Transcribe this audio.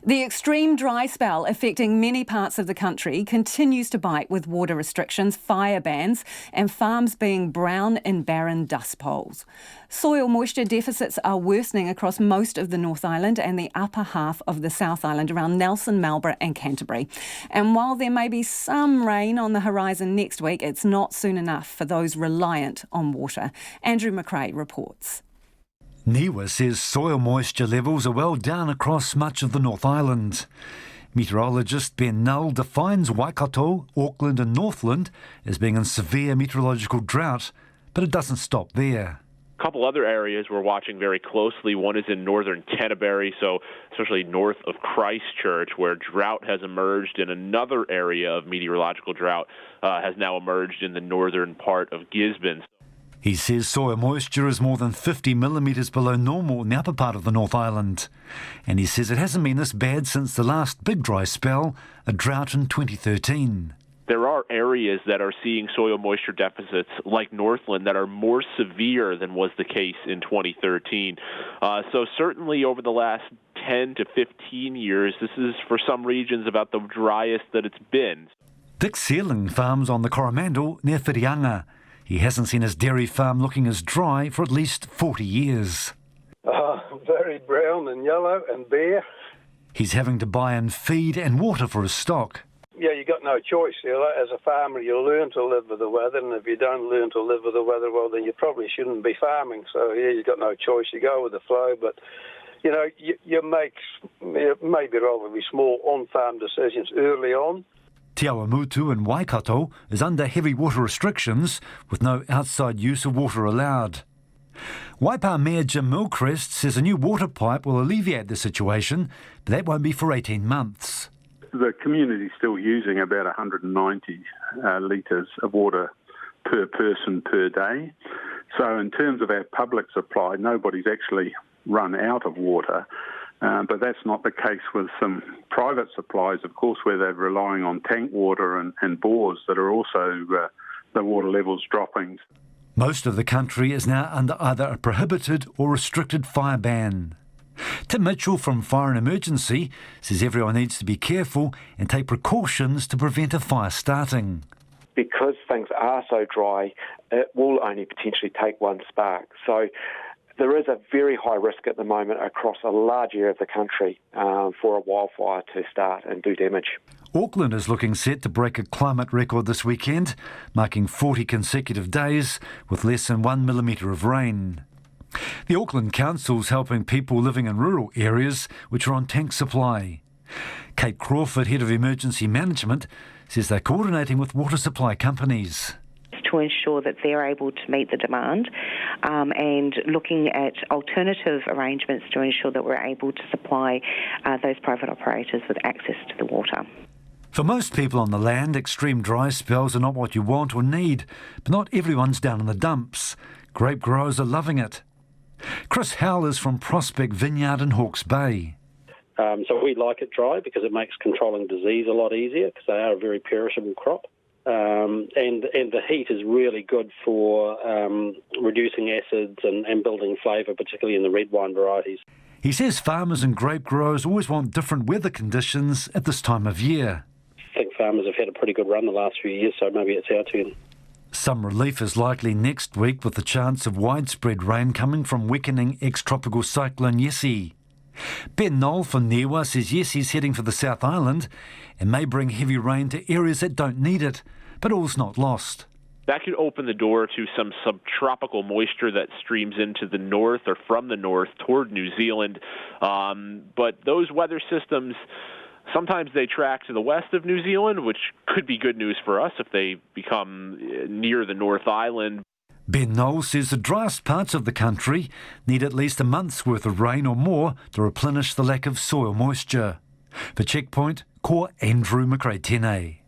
The extreme dry spell affecting many parts of the country continues to bite, with water restrictions, fire bans and farms being brown and barren dust poles. Soil moisture deficits are worsening across most of the North Island and the upper half of the South Island around Nelson, Marlborough and Canterbury. And while there may be some rain on the horizon next week, it's not soon enough for those reliant on water. Andrew McRae reports. NIWA says soil moisture levels are well down across much of the North Island. Meteorologist Ben Null defines Waikato, Auckland and Northland as being in severe meteorological drought, but it doesn't stop there. A couple other areas we're watching very closely. One is in northern Canterbury, so especially north of Christchurch, where drought has emerged, and another area of meteorological drought has now emerged in the northern part of Gisborne. He says soil moisture is more than 50 millimetres below normal in the upper part of the North Island. And he says it hasn't been this bad since the last big dry spell, a drought in 2013. There are areas that are seeing soil moisture deficits, like Northland, that are more severe than was the case in 2013. So certainly over the last 10 to 15 years, this is for some regions about the driest that it's been. Dick Searling farms on the Coromandel near Whirianga. He hasn't seen his dairy farm looking as dry for at least 40 years. Very brown and yellow and bare. He's having to buy in feed and water for his stock. Yeah, you got no choice. As a farmer, you learn to live with the weather, and if you don't learn to live with the weather, well, then you probably shouldn't be farming. So, yeah, you got no choice. You go with the flow, but, you make maybe relatively small on-farm decisions early on. Te Awamutu in Waikato is under heavy water restrictions with no outside use of water allowed. Waipa Mayor Jim Milcrest says a new water pipe will alleviate the situation, but that won't be for 18 months. The community's still using about 190 litres of water per person per day. So in terms of our public supply, nobody's actually run out of water. But that's not the case with some private supplies, of course, where they're relying on tank water and bores that are also the water levels dropping. Most of the country is now under either a prohibited or restricted fire ban. Tim Mitchell from Fire and Emergency says everyone needs to be careful and take precautions to prevent a fire starting. Because things are so dry, it will only potentially take one spark. So there is a very high risk at the moment across a large area of the country for a wildfire to start and do damage. Auckland is looking set to break a climate record this weekend, marking 40 consecutive days with less than 1 millimetre of rain. The Auckland Council's helping people living in rural areas which are on tank supply. Kate Crawford, Head of Emergency Management, says they're coordinating with water supply companies to ensure that they're able to meet the demand and looking at alternative arrangements to ensure that we're able to supply those private operators with access to the water. For most people on the land, extreme dry spells are not what you want or need, but not everyone's down in the dumps. Grape growers are loving it. Chris Howell is from Prospect Vineyard in Hawke's Bay. So we like it dry because it makes controlling disease a lot easier because they are a very perishable crop. And the heat is really good for reducing acids and building flavour, particularly in the red wine varieties. He says farmers and grape growers always want different weather conditions at this time of year. I think farmers have had a pretty good run the last few years, so maybe it's our turn. Some relief is likely next week with the chance of widespread rain coming from weakening ex-tropical cyclone Yesi. Ben Knoll from NIWA says Yesi's heading for the South Island and may bring heavy rain to areas that don't need it, but all's not lost. That could open the door to some subtropical moisture that streams into the north or from the north toward New Zealand. But those weather systems, sometimes they track to the west of New Zealand, which could be good news for us if they become near the North Island. Ben Knoll says the driest parts of the country need at least a month's worth of rain or more to replenish the lack of soil moisture. For Checkpoint, Ko Andrew McRae.